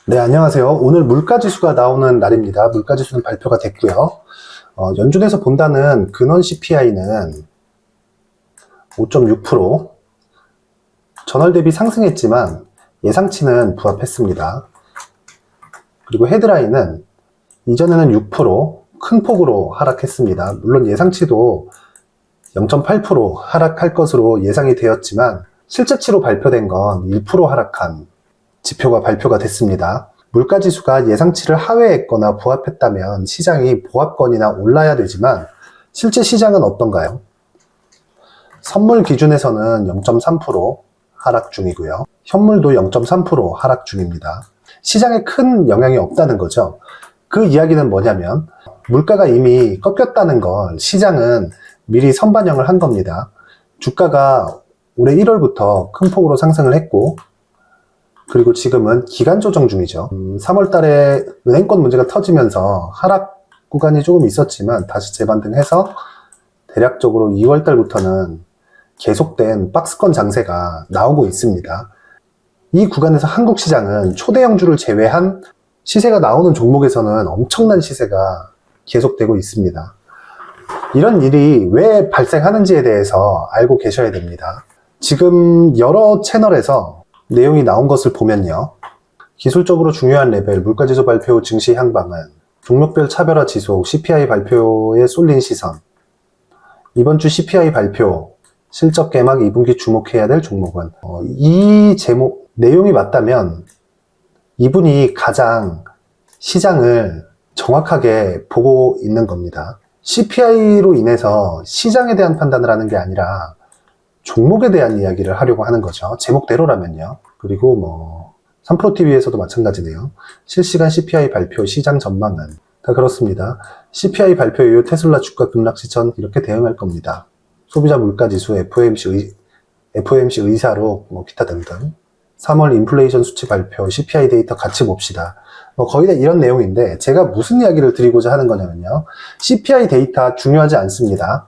네, 안녕하세요. 오늘 물가지수가 나오는 날입니다. 물가지수는 발표가 됐고요. 연준에서 본다는 근원 CPI는 5.6%, 전월 대비 상승했지만 예상치는 부합했습니다. 그리고 헤드라인은 이전에는 6%, 큰 폭으로 하락했습니다. 물론 예상치도 0.8% 하락할 것으로 예상이 되었지만 실제치로 발표된 건 1% 하락한 지표가 발표가 됐습니다. 물가지수가 예상치를 하회했거나 부합했다면 시장이 보합권이나 올라야 되지만 실제 시장은 어떤가요? 선물 기준에서는 0.3% 하락 중이고요. 현물도 0.3% 하락 중입니다. 시장에 큰 영향이 없다는 거죠. 그 이야기는 뭐냐면 물가가 이미 꺾였다는 걸 시장은 미리 선반영을 한 겁니다. 주가가 올해 1월부터 큰 폭으로 상승을 했고 그리고 지금은 기간 조정 중이죠. 3월 달에 은행권 문제가 터지면서 하락 구간이 조금 있었지만 다시 재반등해서 대략적으로 2월 달부터는 계속된 박스권 장세가 나오고 있습니다. 이 구간에서 한국 시장은 초대형주를 제외한 시세가 나오는 종목에서는 엄청난 시세가 계속되고 있습니다. 이런 일이 왜 발생하는지에 대해서 알고 계셔야 됩니다. 지금 여러 채널에서 내용이 나온 것을 보면요. 기술적으로 중요한 레벨, 물가지수 발표 증시 향방은 종목별 차별화 지속, CPI 발표에 쏠린 시선, 이번 주 CPI 발표, 실적 개막 2분기 주목해야 될 종목은 이 제목, 내용이 맞다면 이분이 가장 시장을 정확하게 보고 있는 겁니다. CPI로 인해서 시장에 대한 판단을 하는 게 아니라 종목에 대한 이야기를 하려고 하는 거죠. 제목대로라면요. 그리고 삼프로TV에서도 마찬가지네요. 실시간 CPI 발표 시장 전망은 다 그렇습니다. CPI 발표 이후 테슬라 주가 급락 시 전 이렇게 대응할 겁니다. 소비자 물가지수, FOMC 의사로 기타 등등. 3월 인플레이션 수치 발표, CPI 데이터 같이 봅시다. 거의 다 이런 내용인데 제가 무슨 이야기를 드리고자 하는 거냐면요. CPI 데이터 중요하지 않습니다.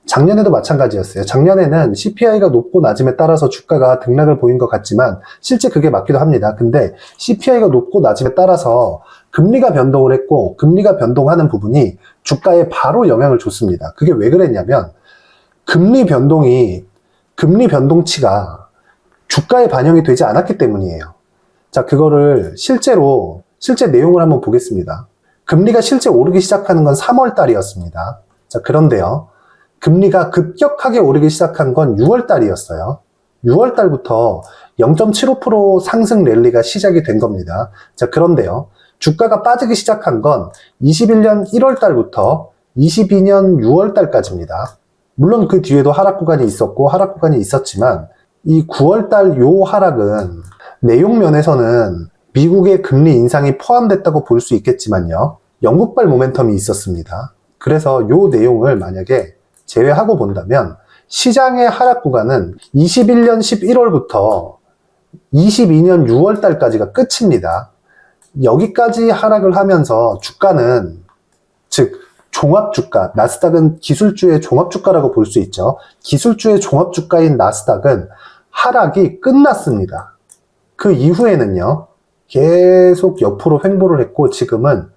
작년에도 마찬가지였어요. 작년에는 CPI가 높고 낮음에 따라서 주가가 등락을 보인 것 같지만 실제 그게 맞기도 합니다. 근데 CPI가 높고 낮음에 따라서 금리가 변동을 했고 금리가 변동하는 부분이 주가에 바로 영향을 줬습니다. 그게 왜 그랬냐면 금리 변동치가 주가에 반영이 되지 않았기 때문이에요. 자, 그거를 실제 내용을 한번 보겠습니다. 금리가 실제 오르기 시작하는 건 3월 달이었습니다. 자, 그런데요. 금리가 급격하게 오르기 시작한 건 6월 달이었어요. 6월 달부터 0.75% 상승 랠리가 시작이 된 겁니다. 자, 그런데요. 주가가 빠지기 시작한 건 21년 1월 달부터 22년 6월 달까지입니다. 물론 그 뒤에도 하락 구간이 있었고 하락 구간이 있었지만 이 9월 달 요 하락은 내용 면에서는 미국의 금리 인상이 포함됐다고 볼 수 있겠지만요. 영국발 모멘텀이 있었습니다. 그래서 요 내용을 만약에 제외하고 본다면 시장의 하락 구간은 21년 11월부터 22년 6월 달까지가 끝입니다. 여기까지 하락을 하면서 주가는 즉 종합주가, 나스닥은 기술주의 종합주가라고 볼 수 있죠. 기술주의 종합주가인 나스닥은 하락이 끝났습니다. 그 이후에는요. 계속 옆으로 횡보를 했고 지금은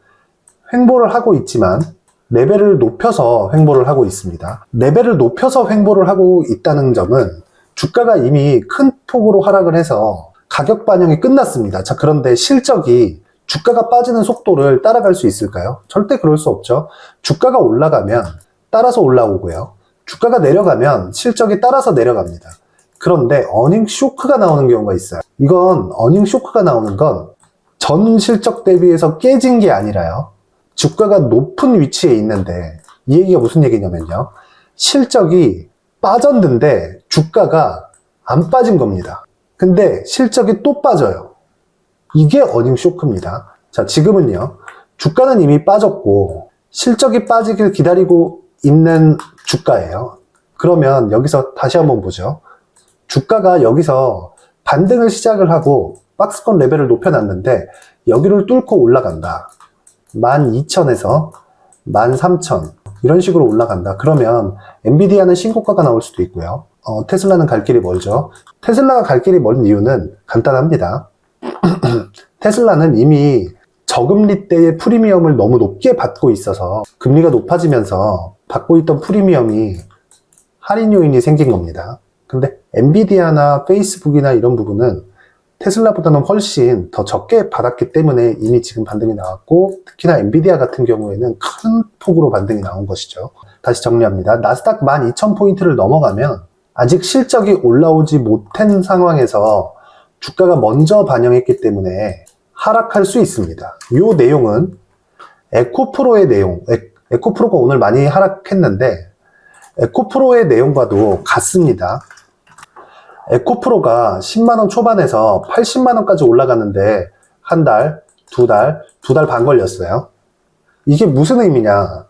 횡보를 하고 있지만 레벨을 높여서 횡보를 하고 있습니다. 레벨을 높여서 횡보를 하고 있다는 점은 주가가 이미 큰 폭으로 하락을 해서 가격 반영이 끝났습니다. 자, 그런데 실적이 주가가 빠지는 속도를 따라갈 수 있을까요? 절대 그럴 수 없죠. 주가가 올라가면 따라서 올라오고요. 주가가 내려가면 실적이 따라서 내려갑니다. 그런데 어닝 쇼크가 나오는 경우가 있어요. 이건 어닝 쇼크가 나오는 건 전 실적 대비해서 깨진 게 아니라요. 주가가 높은 위치에 있는데 이 얘기가 무슨 얘기냐면요. 실적이 빠졌는데 주가가 안 빠진 겁니다. 근데 실적이 또 빠져요. 이게 어닝 쇼크입니다. 자, 지금은요. 주가는 이미 빠졌고 실적이 빠지길 기다리고 있는 주가예요. 그러면 여기서 다시 한번 보죠. 주가가 여기서 반등을 시작을 하고 박스권 레벨을 높여놨는데 여기를 뚫고 올라간다. 12,000에서 13,000 이런 식으로 올라간다. 그러면 엔비디아는 신고가가 나올 수도 있고요. 테슬라는 갈 길이 멀죠. 테슬라가 갈 길이 먼 이유는 간단합니다. 테슬라는 이미 저금리 때의 프리미엄을 너무 높게 받고 있어서 금리가 높아지면서 받고 있던 프리미엄이 할인 요인이 생긴 겁니다. 근데 엔비디아나 페이스북이나 이런 부분은 테슬라보다는 훨씬 더 적게 받았기 때문에 이미 지금 반등이 나왔고, 특히나 엔비디아 같은 경우에는 큰 폭으로 반등이 나온 것이죠. 다시 정리합니다. 나스닥 12,000포인트를 넘어가면 아직 실적이 올라오지 못한 상황에서 주가가 먼저 반영했기 때문에 하락할 수 있습니다. 이 내용은 에코프로의 내용, 에코프로가 오늘 많이 하락했는데 에코프로의 내용과도 같습니다. 에코프로가 10만원 초반에서 80만원까지 올라갔는데 한 달, 두 달 반 걸렸어요. 이게 무슨 의미냐?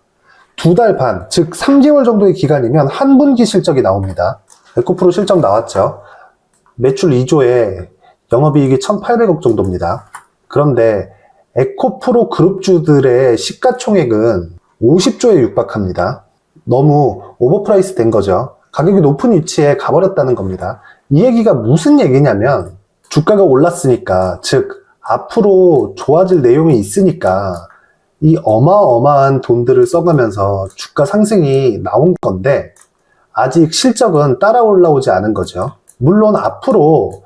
두 달 반, 즉 3개월 정도의 기간이면 한 분기 실적이 나옵니다. 에코프로 실적 나왔죠. 매출 2조에 영업이익이 1,800억 정도입니다. 그런데 에코프로 그룹주들의 시가총액은 50조에 육박합니다. 너무 오버프라이스 된 거죠. 가격이 높은 위치에 가버렸다는 겁니다. 이 얘기가 무슨 얘기냐면 주가가 올랐으니까, 즉 앞으로 좋아질 내용이 있으니까 이 어마어마한 돈들을 써가면서 주가 상승이 나온 건데 아직 실적은 따라 올라오지 않은 거죠. 물론 앞으로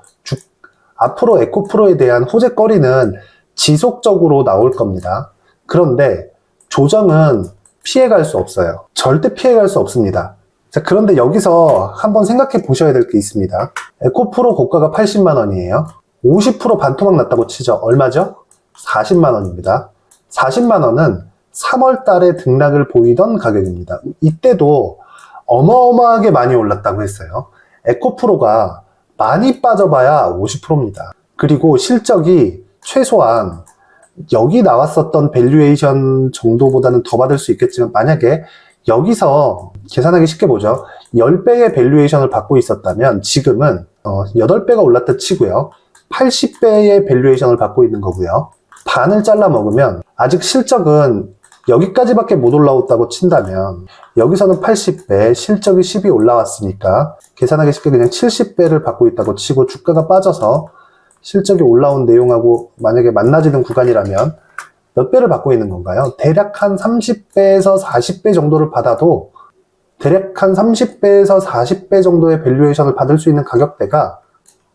에코프로에 대한 호재거리는 지속적으로 나올 겁니다. 그런데 조정은 피해갈 수 없어요. 절대 피해갈 수 없습니다. 자, 그런데 여기서 한번 생각해 보셔야 될 게 있습니다. 에코프로 고가가 80만원이에요. 50% 반토막 났다고 치죠. 얼마죠? 40만원입니다. 40만원은 3월 달에 등락을 보이던 가격입니다. 이때도 어마어마하게 많이 올랐다고 했어요. 에코프로가 많이 빠져봐야 50%입니다. 그리고 실적이 최소한 여기 나왔었던 밸류에이션 정도보다는 더 받을 수 있겠지만, 만약에 여기서 계산하기 쉽게 보죠. 10배의 밸류에이션을 받고 있었다면 지금은 8배가 올랐다 치고요. 80배의 밸류에이션을 받고 있는 거고요. 반을 잘라 먹으면 아직 실적은 여기까지밖에 못 올라왔다고 친다면 여기서는 80배, 실적이 10이 올라왔으니까 계산하기 쉽게 그냥 70배를 받고 있다고 치고, 주가가 빠져서 실적이 올라온 내용하고 만약에 만나지는 구간이라면 몇 배를 받고 있는 건가요? 대략 한 30배에서 40배 정도를 받아도, 대략 한 30배에서 40배 정도의 밸류에이션을 받을 수 있는 가격대가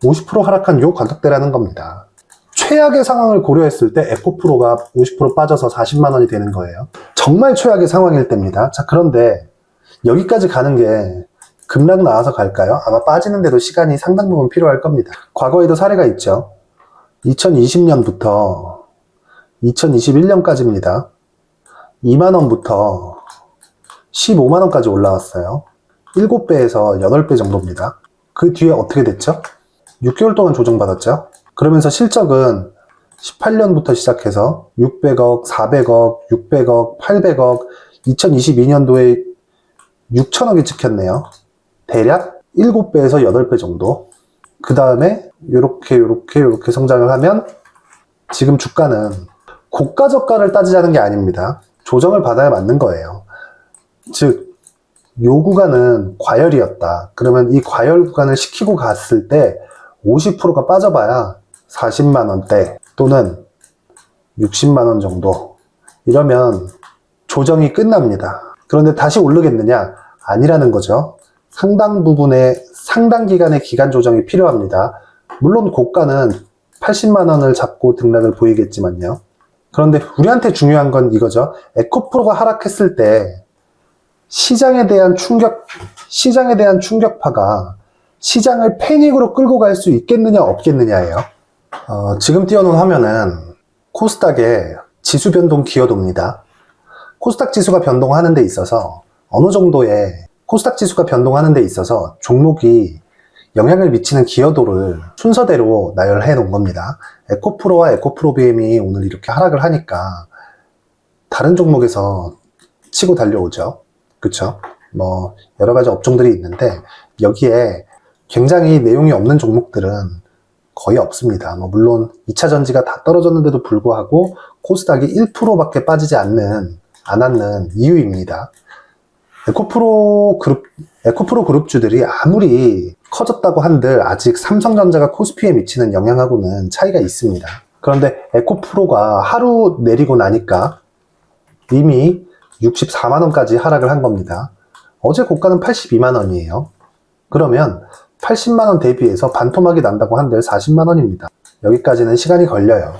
50% 하락한 요 가격대라는 겁니다. 최악의 상황을 고려했을 때 에코프로가 50% 빠져서 40만원이 되는 거예요. 정말 최악의 상황일 때입니다. 자, 그런데 여기까지 가는 게 급락 나와서 갈까요? 아마 빠지는데도 시간이 상당 부분 필요할 겁니다. 과거에도 사례가 있죠. 2020년부터 2021년까지입니다. 2만원부터 15만원까지 올라왔어요. 7배에서 8배 정도입니다. 그 뒤에 어떻게 됐죠? 6개월 동안 조정받았죠? 그러면서 실적은 18년부터 시작해서 600억, 400억, 600억, 800억, 2022년도에 6천억이 찍혔네요. 대략 7배에서 8배 정도. 그 다음에 요렇게 성장을 하면 지금 주가는 고가 저가를 따지자는 게 아닙니다. 조정을 받아야 맞는 거예요. 즉, 요 구간은 과열이었다. 그러면 이 과열 구간을 시키고 갔을 때 50%가 빠져봐야 40만원대 또는 60만원 정도. 이러면 조정이 끝납니다. 그런데 다시 오르겠느냐? 아니라는 거죠. 상당 기간의 기간 조정이 필요합니다. 물론 고가는 80만원을 잡고 등락을 보이겠지만요. 그런데 우리한테 중요한 건 이거죠. 에코프로가 하락했을 때 시장에 대한 충격파가 시장을 패닉으로 끌고 갈 수 있겠느냐 없겠느냐예요. 지금 띄워놓은 화면은 코스닥의 지수 변동 기여도입니다. 코스닥 지수가 변동하는 데 있어서 어느 정도의 코스닥 지수가 변동하는 데 있어서 종목이 영향을 미치는 기여도를 순서대로 나열해 놓은 겁니다. 에코프로와 에코프로 BM이 오늘 이렇게 하락을 하니까 다른 종목에서 치고 달려오죠. 그쵸? 뭐 여러 가지 업종들이 있는데 여기에 굉장히 내용이 없는 종목들은 거의 없습니다. 뭐 물론 2차 전지가 다 떨어졌는데도 불구하고 코스닥이 1%밖에 빠지지 않는 이유입니다. 에코프로 그룹주들이 아무리 커졌다고 한들 아직 삼성전자가 코스피에 미치는 영향하고는 차이가 있습니다. 그런데 에코프로가 하루 내리고 나니까 이미 64만원까지 하락을 한 겁니다. 어제 고가는 82만원이에요. 그러면 80만원 대비해서 반토막이 난다고 한들 40만원입니다. 여기까지는 시간이 걸려요.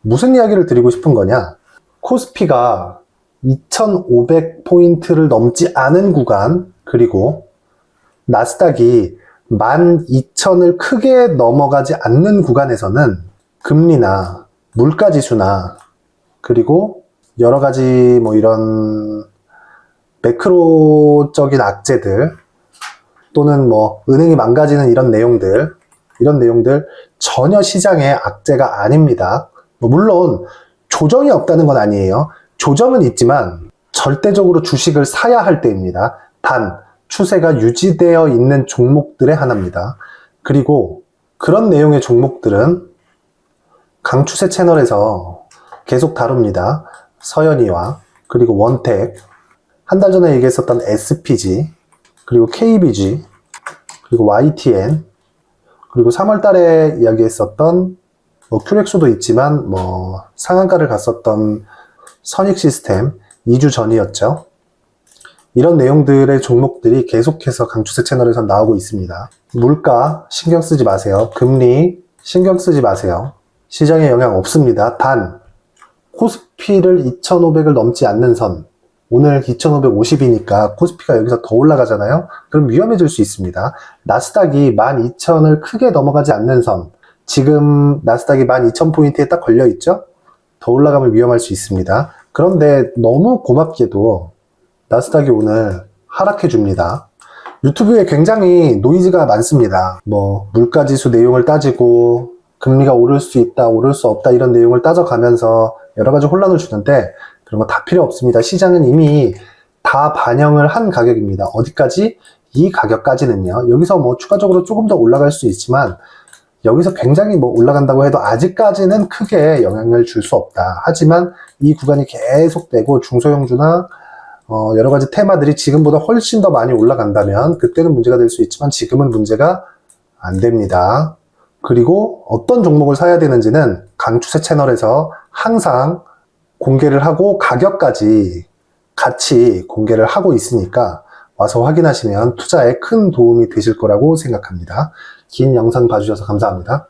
무슨 이야기를 드리고 싶은 거냐? 코스피가 2500포인트를 넘지 않은 구간, 그리고 나스닥이 12000을 크게 넘어가지 않는 구간에서는 금리나 물가지수나 그리고 여러 가지 뭐 이런 매크로적인 악재들 또는 뭐 은행이 망가지는 이런 내용들 전혀 시장의 악재가 아닙니다. 물론 조정이 없다는 건 아니에요. 조정은 있지만 절대적으로 주식을 사야 할 때입니다. 단 추세가 유지되어 있는 종목들의 하나입니다. 그리고 그런 내용의 종목들은 강추세 채널에서 계속 다룹니다. 서현이와 그리고 원택, 한 달 전에 얘기했었던 SPG, 그리고 KBG, 그리고 YTN, 그리고 3월 달에 이야기했었던 뭐 큐렉소도 있지만 뭐 상한가를 갔었던 선익시스템 2주 전이었죠. 이런 내용들의 종목들이 계속해서 강추세 채널에서 나오고 있습니다. 물가 신경 쓰지 마세요. 금리 신경 쓰지 마세요. 시장에 영향 없습니다. 단 코스피를 2500을 넘지 않는 선, 오늘 2550이니까 코스피가 여기서 더 올라가잖아요. 그럼 위험해질 수 있습니다. 나스닥이 12000을 크게 넘어가지 않는 선, 지금 나스닥이 12000포인트에 딱 걸려있죠? 더 올라가면 위험할 수 있습니다. 그런데 너무 고맙게도 나스닥이 오늘 하락해 줍니다. 유튜브에 굉장히 노이즈가 많습니다. 뭐 물가지수 내용을 따지고 금리가 오를 수 있다, 오를 수 없다 이런 내용을 따져가면서 여러 가지 혼란을 주는데 그런 거 다 필요 없습니다. 시장은 이미 다 반영을 한 가격입니다. 어디까지? 이 가격까지는요. 여기서 뭐 추가적으로 조금 더 올라갈 수 있지만 여기서 굉장히 뭐 올라간다고 해도 아직까지는 크게 영향을 줄 수 없다. 하지만 이 구간이 계속되고 중소형주나 여러 가지 테마들이 지금보다 훨씬 더 많이 올라간다면 그때는 문제가 될 수 있지만 지금은 문제가 안 됩니다. 그리고 어떤 종목을 사야 되는지는 강추세 채널에서 항상 공개를 하고 가격까지 같이 공개를 하고 있으니까 와서 확인하시면 투자에 큰 도움이 되실 거라고 생각합니다. 긴 영상 봐주셔서 감사합니다.